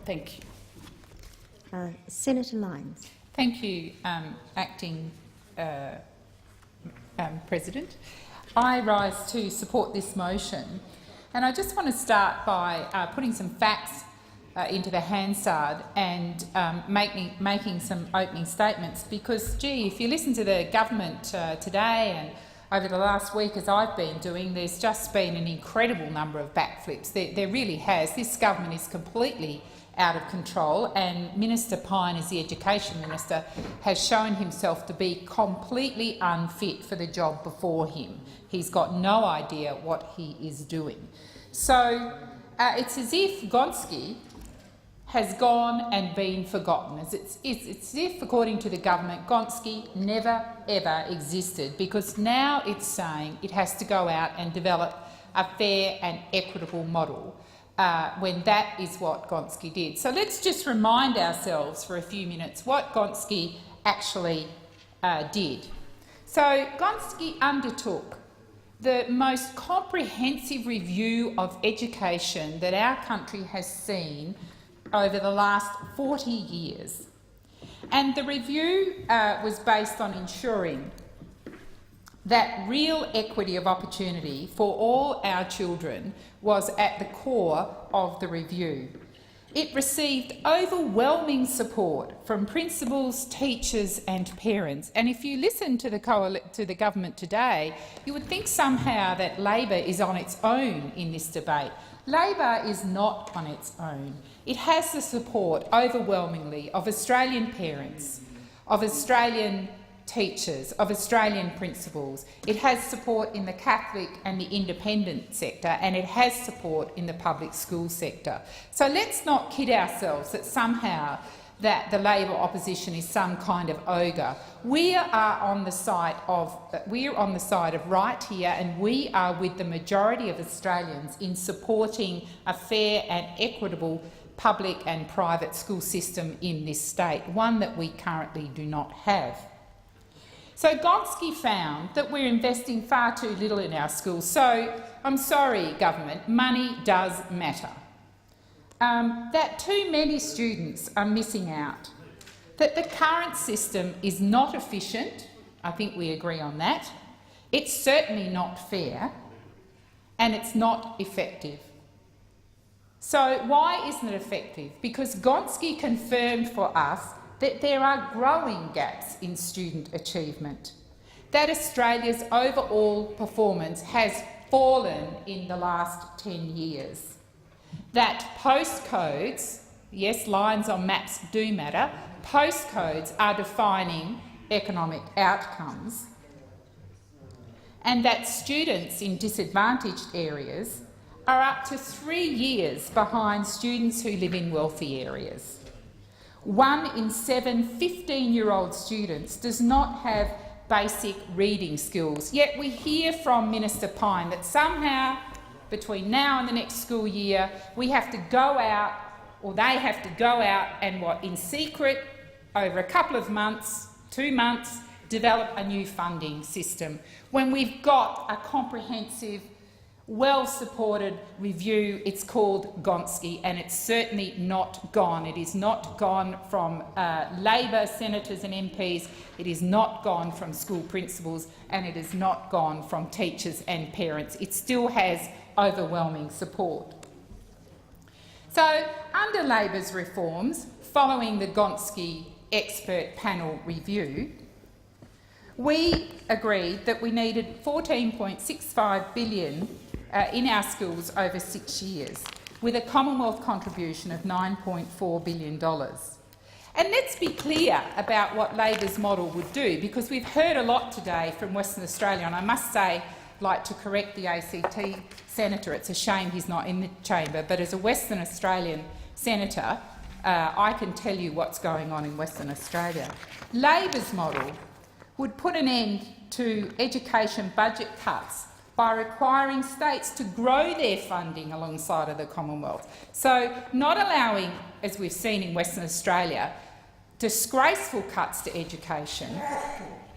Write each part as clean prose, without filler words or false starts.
Thank you. Senator Lyons. Thank you, Acting President. I rise to support this motion, and I just want to start by putting some facts into the Hansard and making some opening statements, because, gee, if you listen to the government today and over the last week, as I've been doing, there's just been an incredible number of backflips. There really has. This government is completely out of control, and Minister Pyne, as the Education Minister, has shown himself to be completely unfit for the job before him. He's got no idea what he is doing. So it's as if Gonski has gone and been forgotten. It's as if, according to the government, Gonski never ever existed, because now it's saying it has to go out and develop a fair and equitable model, when that is what Gonski did. So let's just remind ourselves for a few minutes what Gonski actually did. So Gonski undertook the most comprehensive review of education that our country has seen over the last 40 years. And the review was based on ensuring that real equity of opportunity for all our children was at the core of the review. It received overwhelming support from principals, teachers and parents. And if you listen to the government today, you would think somehow that Labor is on its own in this debate. Labor is not on its own. It has the support overwhelmingly of Australian parents, of Australian teachers, of Australian principals. It has support in the Catholic and the independent sector, and it has support in the public school sector. So let's not kid ourselves that somehow that the Labor opposition is some kind of ogre. We are on the side of right here, and we are with the majority of Australians in supporting a fair and equitable public and private school system in this state, one that we currently do not have. So Gonski found that we're investing far too little in our schools. So I'm sorry, government, money does matter. That too many students are missing out, that the current system is not efficient, I think we agree on that, it's certainly not fair, and it's not effective. So why isn't it effective? Because Gonski confirmed for us that there are growing gaps in student achievement, that Australia's overall performance has fallen in the last 10 years, that postcodes, yes, lines on maps do matter, postcodes are defining economic outcomes, and that students in disadvantaged areas are up to 3 years behind students who live in wealthy areas. 1 in 7 15-year-old students does not have basic reading skills, yet we hear from Minister Pyne that somehow between now and the next school year we have to go out, or they have to go out and, in secret, over a couple of months, 2 months, develop a new funding system, when we've got a comprehensive, well-supported review. It's called Gonski, and it's certainly not gone. It is not gone from Labor senators and MPs, it is not gone from school principals, and it is not gone from teachers and parents. It still has overwhelming support. So, under Labor's reforms, following the Gonski expert panel review, we agreed that we needed $14.65 billion in our schools over 6 years, with a Commonwealth contribution of $9.4 billion. And let's be clear about what Labor's model would do, because we've heard a lot today from Western Australia, and I must say, like to correct the ACT senator, it's a shame he's not in the chamber, but as a Western Australian senator, I can tell you what's going on in Western Australia. Labor's model would put an end to education budget cuts by requiring states to grow their funding alongside of the Commonwealth. So not allowing, as we've seen in Western Australia, disgraceful cuts to education,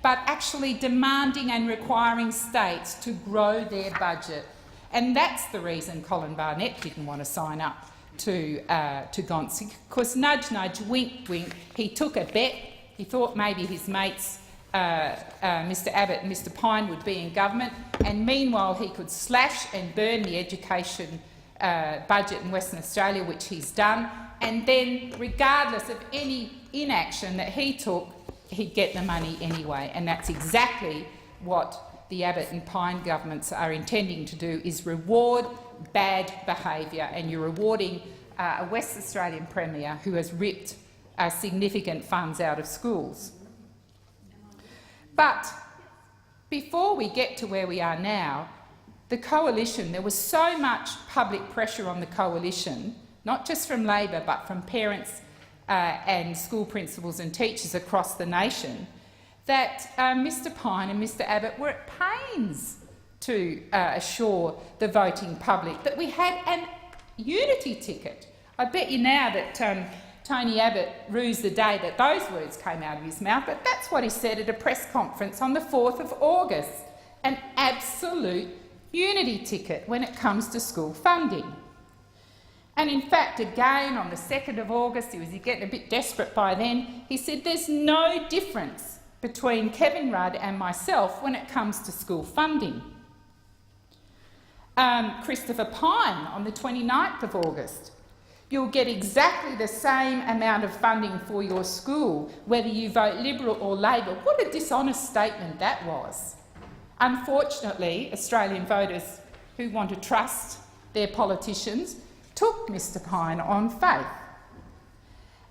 but actually demanding and requiring states to grow their budget. And that's the reason Colin Barnett didn't want to sign up to Gonski, because nudge, nudge, wink, wink, he took a bet. He thought maybe his mates, Mr Abbott and Mr Pyne, would be in government, and meanwhile he could slash and burn the education budget in Western Australia, which he's done, and then, regardless of any inaction that he took, he'd get the money anyway. And that's exactly what the Abbott and Pyne governments are intending to do, is reward bad behaviour, and you're rewarding a West Australian Premier who has ripped significant funds out of schools. But before we get to where we are now, the coalition, there was so much public pressure on the coalition, not just from Labor but from parents and school principals and teachers across the nation, that Mr Pyne and Mr Abbott were at pains to assure the voting public that we had an unity ticket. I bet you now that Tony Abbott rues the day that those words came out of his mouth, but that's what he said at a press conference on the 4th of August, an absolute unity ticket when it comes to school funding. And in fact, again, on the 2nd of August, he was getting a bit desperate by then, he said there's no difference between Kevin Rudd and myself when it comes to school funding. Christopher Pyne on the 29th of August, you'll get exactly the same amount of funding for your school, whether you vote Liberal or Labor. What a dishonest statement that was. Unfortunately, Australian voters who want to trust their politicians took Mr Pyne on faith.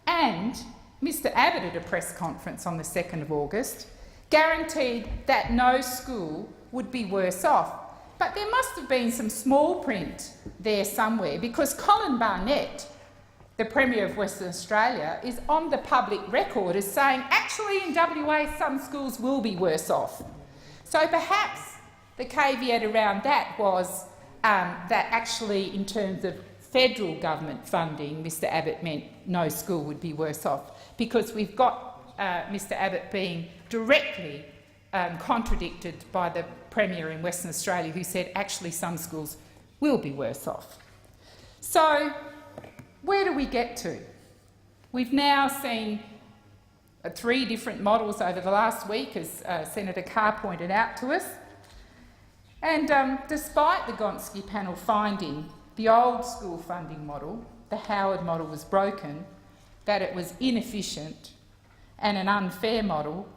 And Mr Abbott, at a press conference on the 2nd of August, guaranteed that no school would be worse off. But there must have been some small print there somewhere, because Colin Barnett, the Premier of Western Australia, is on the public record as saying actually in WA some schools will be worse off. So perhaps the caveat around that was that actually in terms of federal government funding, Mr Abbott meant no school would be worse off, because we've got Mr Abbott being directly contradicted by the Premier in Western Australia, who said actually some schools will be worse off. So where do we get to? We've now seen 3 different models over the last week, as Senator Carr pointed out to us. And despite the Gonski panel finding the old school funding model, the Howard model, was broken, that it was inefficient and an unfair model,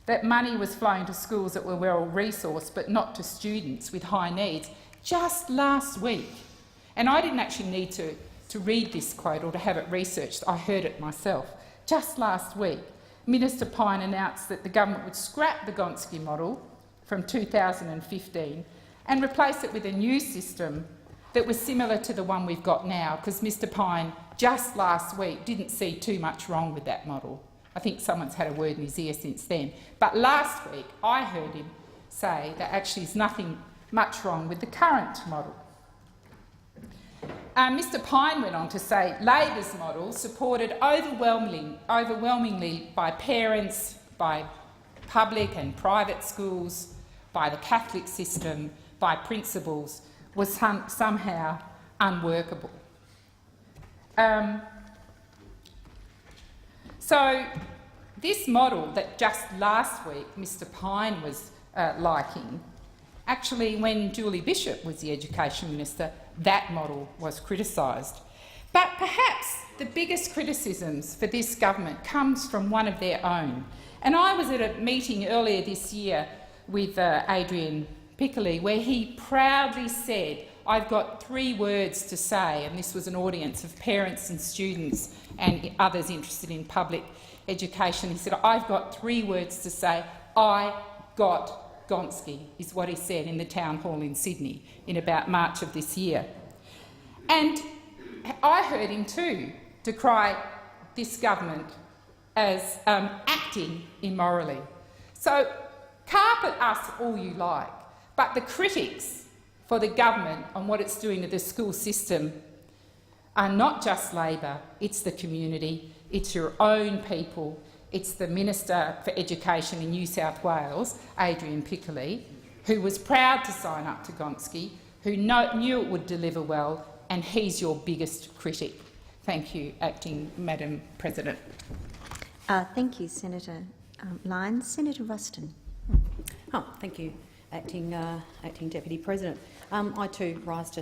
that money was flowing to schools that were well-resourced but not to students with high needs, just last week. And I didn't actually need to read this quote or to have it researched, I heard it myself. Just last week, Minister Pyne announced that the government would scrap the Gonski model from 2015 and replace it with a new system that was similar to the one we've got now, because Mr Pyne just last week didn't see too much wrong with that model. I think someone's had a word in his ear since then. But last week I heard him say that actually there's nothing much wrong with the current model. Mr Pyne went on to say Labor's model, supported overwhelmingly by parents, by public and private schools, by the Catholic system, by principals, was somehow unworkable. So this model that just last week Mr Pyne was liking, actually when Julie Bishop was the Education Minister, that model was criticised. But perhaps the biggest criticisms for this government comes from one of their own. And I was at a meeting earlier this year with Adrian Piccoli, where he proudly said, I've got 3 words to say, and this was an audience of parents and students and others interested in public education. He said, I've got 3 words to say. I got Gonski, is what he said in the town hall in Sydney in about March of this year. And I heard him too decry this government as acting immorally. So carpet us all you like, but the critics for the government on what it's doing to the school system are not just Labor, it's the community, it's your own people, it's the Minister for Education in New South Wales, Adrian Piccoli, who was proud to sign up to Gonski, who knew it would deliver well and he's your biggest critic. Thank you, Acting Madam President. Thank you, Senator Lyons. Senator Ruston. Thank you, Acting Deputy President. I too rise to